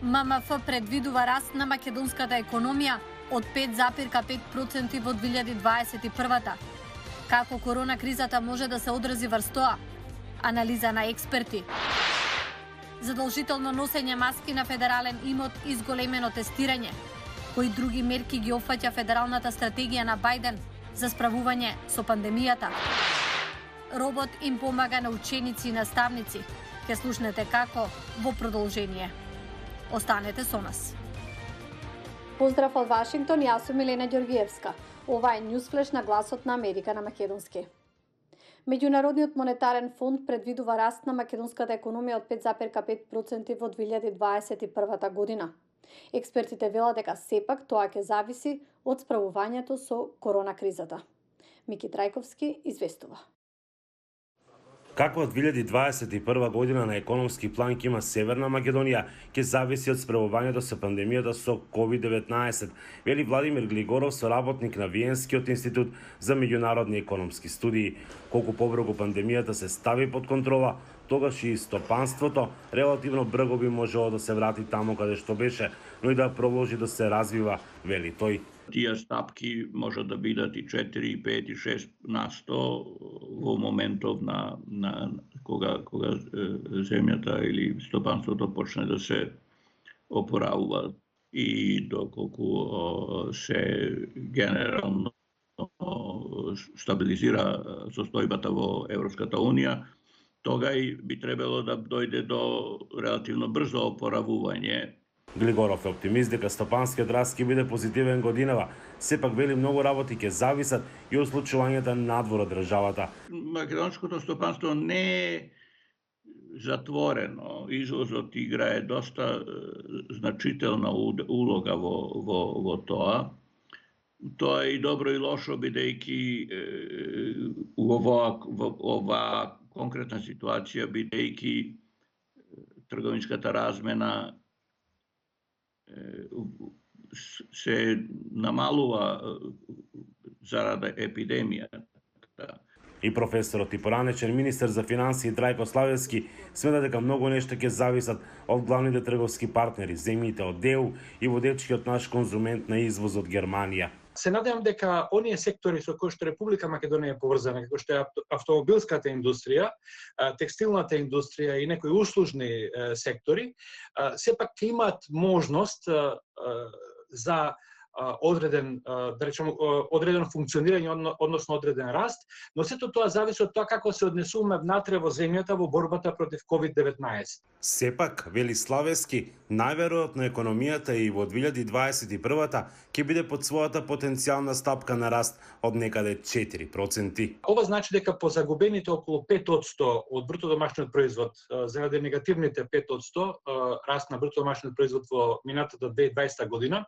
ММФ предвидува раст на македонската економија од 5,5% во 2021-та. Како корона кризата може да се одрази врз тоа? Анализа на експерти. Задолжително носење маски на федерален имот и зголемено тестирање. Кои други мерки ги опфаќа федералната стратегија на Бајден за справување со пандемијата? Робот им помага на ученици и наставници. Ке слушнете како во продолжение. Останете со нас. Поздрав од Вашингтон, јас сум Милена Ѓоргиевска. Ова е Ньюсфлеш на Гласот на Америка на македонски. Меѓународниот монетарен фонд предвидува раст на македонската економија од 5,5% во 2021 година. Експертите велат дека сепак тоа ќе зависи од справувањето со корона кризата. Мики Трајковски известува. Како од 2021 година на економски план ќе има Северна Македонија, ќе зависи од справувањето со пандемијата со COVID-19, вели Владимир Глигоров, соработник на Виенскиот институт за меѓународни економски студии. Колку побрзо пандемијата се стави под контрола, тогаш и стопанството релативно брзо би можело да се врати таму каде што беше, но и да продолжи да се развива, вели тој. Тие стапки може да бидат и 4, 5 и 6 на 100 во моментов на кога земјата или стопанството почне да се опоравува и доколку се генерално стабилизира состојбата во Европската Унија, тогај би требало да дојде до релативно брзо опоравување. Глигоров е оптимист дека стопанскиот раст ќе биде позитивен годинава. Сепак вели многу работи ќе зависат и од случувањата надвор од државата. Македонското стопанство не е затворено. Извозот играе доста значителна улога во тоа. Тоа е и добро и лошо, бидејќи ова конкретна ситуација, бидејќи трговинската размена се намалува заради епидемијата. И професорот и поранечен министер за финансии Трајко Славевски смета дека многу нешто ќе зависат од главните трговски партнери, земјите од ЕУ и водечкиот наш конзумент на извоз од Германија. Се надевам дека оние сектори со кои што Република Македонија е поврзана, како што е автомобилската индустрија, текстилната индустрија и некои услужни сектори, сепак ќе имаат можност за одредено функционирање, односно одреден раст, но сето тоа зависи од тоа како се однесуваме внатре во земјата во борбата против COVID-19. Сепак, вели Славевски, најверојатно економијата и во 2021-та ќе биде под својата потенцијална стапка на раст од некаде 4%. Ова значи дека по загубените околу 5% од бруто домашниот производ, заради негативните 5% раст на бруто домашниот производ во минатата 2020 година,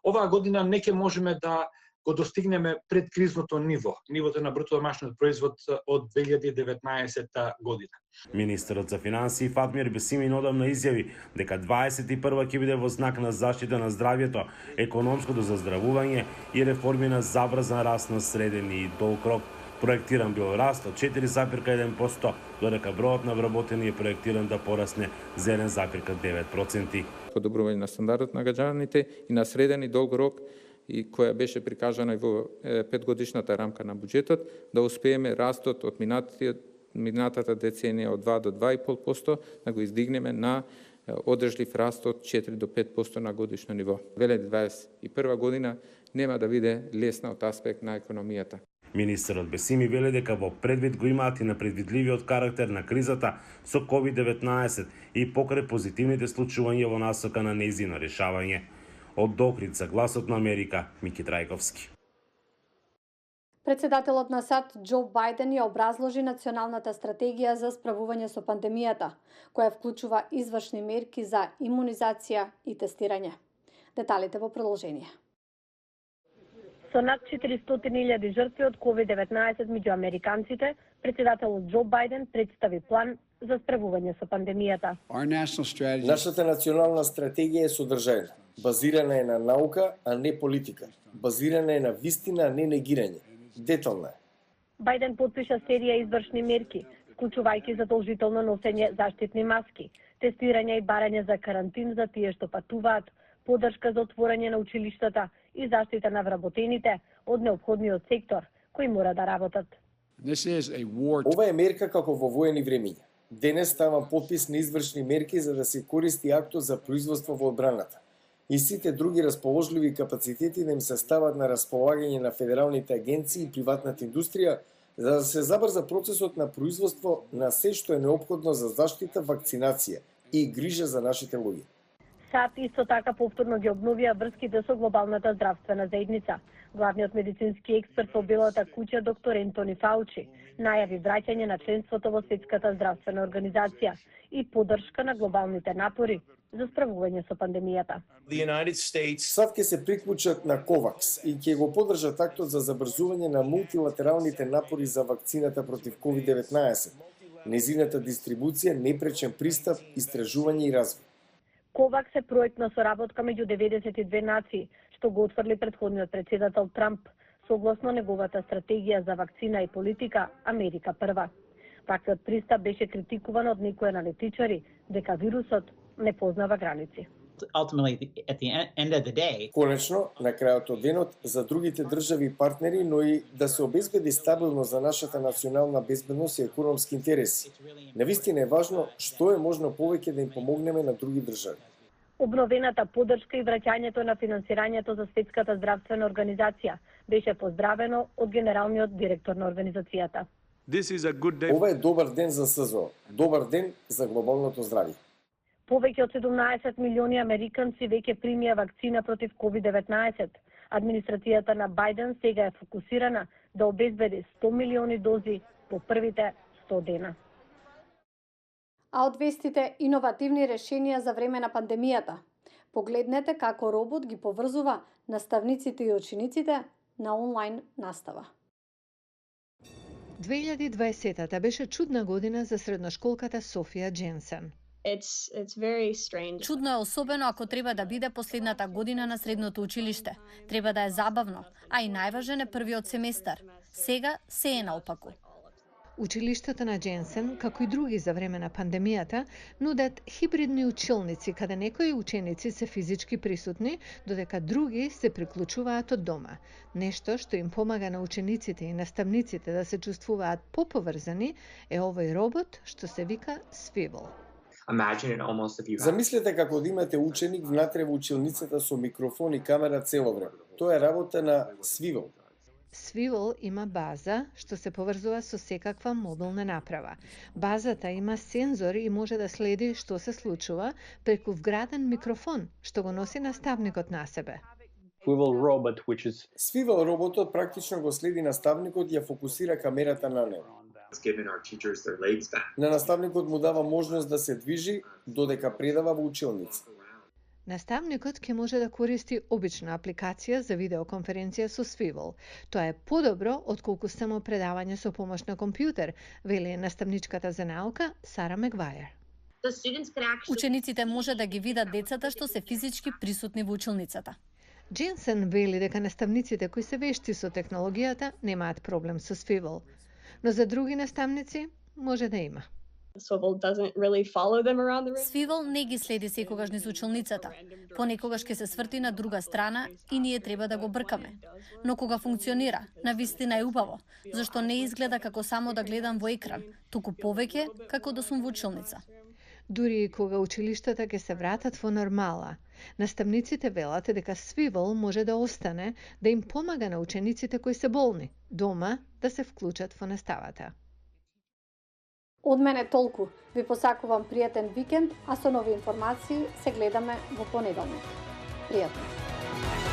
оваа година не ќе можеме да го достигнеме предкризното ниво, нивото на бруто домашниот производ од 2019 година. Министерот за финансии Фатмир Бесимин одамна изјави дека 21 ќе биде во знак на заштита на здравјето, економското заздравување и реформи на забрзан раст на среден и долг рок. Проектиран бил раст од 4,1%, додека бројот на вработени е проектиран да порасне за 1,9%. Подобрување на стандардот на граѓаните и на среден и долг рок, и која беше прикажана и во 5-годишната рамка на буџетот, да успееме растот од минатата деценија од 2 до 2,5%, да го издигнеме на одржлив раст од 4 до 5% на годишно ниво. 2021 година нема да биде лесна од аспект на економијата. Министерот Бесими вели дека во предвид го имаат и на предвидливиот карактер на кризата со COVID-19 и покрај позитивните случувања во насока на нејзино решавање. Од Охрид, Гласот на Америка, Мики Трајковски. Председателот на САД Џо Бајден ја образложи националната стратегија за справување со пандемијата, која вклучува извршни мерки за имунизација и тестирање. Деталите во продолжение. Со над 400.000 жртви од COVID-19 меѓу американците, председателот Џо Бајден представи план за справување со пандемијата. Нашата национална стратегија е содржајна. Базирана е на наука, а не политика. Базирана е на вистина, а не негирање. Детална е. Бајден потпиша серија извршни мерки, вклучувајќи задолжително носење заштитни маски, тестирање и барање за карантин за тие што патуваат, поддршка за отворање на училиштата и заштита на вработените од неопходниот сектор, кои мора да работат. Ова е мерка како во воени времиња. Денес ставам подпис на извршни мерки за да се користи актот за производство во одбраната. И сите други расположливи капацитети да им се стават на располагање на федералните агенции и приватната индустрија, за да се забрза процесот на производство на се што е неопходно за заштита, вакцинација и грижа за нашите луѓе. САД исто така повторно ги обновија врските со глобалната здравствена заедница. Главниот медицински експерт во Белата куќа доктор Ентони Фаучи најави враќање на членството во Светската здравствена организација и поддршка на глобалните напори за справување со пандемијата. САД ќе се приклучат на COVAX и ќе го поддржат актот за забрзување на мултилатералните напори за вакцината против COVID-19, незината дистрибуција, непречен пристап, истражување и развој. COVAX е проект на соработка меѓу 92 нации, што го отфрли претходниот председател Трамп, согласно неговата стратегија за вакцина и политика Америка прва. Таквиот пристап беше критикуван од некои аналитичари дека вирусот не познава граници. Конечно, на крајот од денот, за другите држави и партнери, но и да се обезбеди стабилно за нашата национална безбедност и економски интереси. Навистина е важно што е можно повеќе да им помогнеме на други држави. Обновената поддршка и враќањето на финансирањето за Светската здравствена организација беше поздравено од генералниот директор на организацијата. Ова е добар ден за СЗО, добар ден за глобалното здравје. Повеќе од 17 милиони американци веќе примија вакцина против COVID-19. Администрацијата на Бајден сега е фокусирана да обезбеди 100 милиони дози по првите 100 дена. А од вестите иновативни решенија за време на пандемијата. Погледнете како робот ги поврзува наставниците и учениците на онлайн настава. 2020-та беше чудна година за средношколката Софија Дженсен. It's very strange. Чудно е особено ако треба да биде последната година на средното училиште. Треба да е забавно, а и најважен е првиот семестар. Сега се е наопаку. Училиштата на Дженсен, како и други за време на пандемијата, нудат хибридни училници, каде некои ученици се физички присутни, додека други се приклучуваат од дома. Нешто што им помага на учениците и наставниците да се чувствуваат поповрзани е овој робот што се вика Swivel. Замислете како да имате ученик внатре во училницата со микрофон и камера цело време. Тоа е работа на Swivel. Swivel има база што се поврзува со секаква мобилна направа. Базата има сензор и може да следи што се случува преку вграден микрофон што го носи наставникот на себе. Swivel роботот практично го следи наставникот и ја фокусира камерата на него. На наставникот му дава можност да се движи додека предава во училница. Наставникот ќе може да користи обична апликација за видеоконференција со Swivel. Тоа е подобро отколку само предавање со помош на компјутер, вели наставничката за наука Сара Мегвајер. Учениците може да ги видат децата што се физички присутни во училницата. Дженсен вели дека наставниците кои се вешти со технологијата немаат проблем со Swivel, но за други наставници може да има. Swivel не ги следи секогаш низ училницата. Понекогаш ќе се сврти на друга страна и ние треба да го бркаме. Но кога функционира, навистина е убаво, зашто не изгледа како само да гледам во екран, туку повеќе како да сум во училница. Дури и кога училиштата ќе се вратат во нормала, наставниците велат дека Swivel може да остане да им помага на учениците кои се болни, дома да се вклучат во наставата. Од мене толку. Ви посакувам пријатен викенд, а со нови информации се гледаме во понеделник. Пријатно.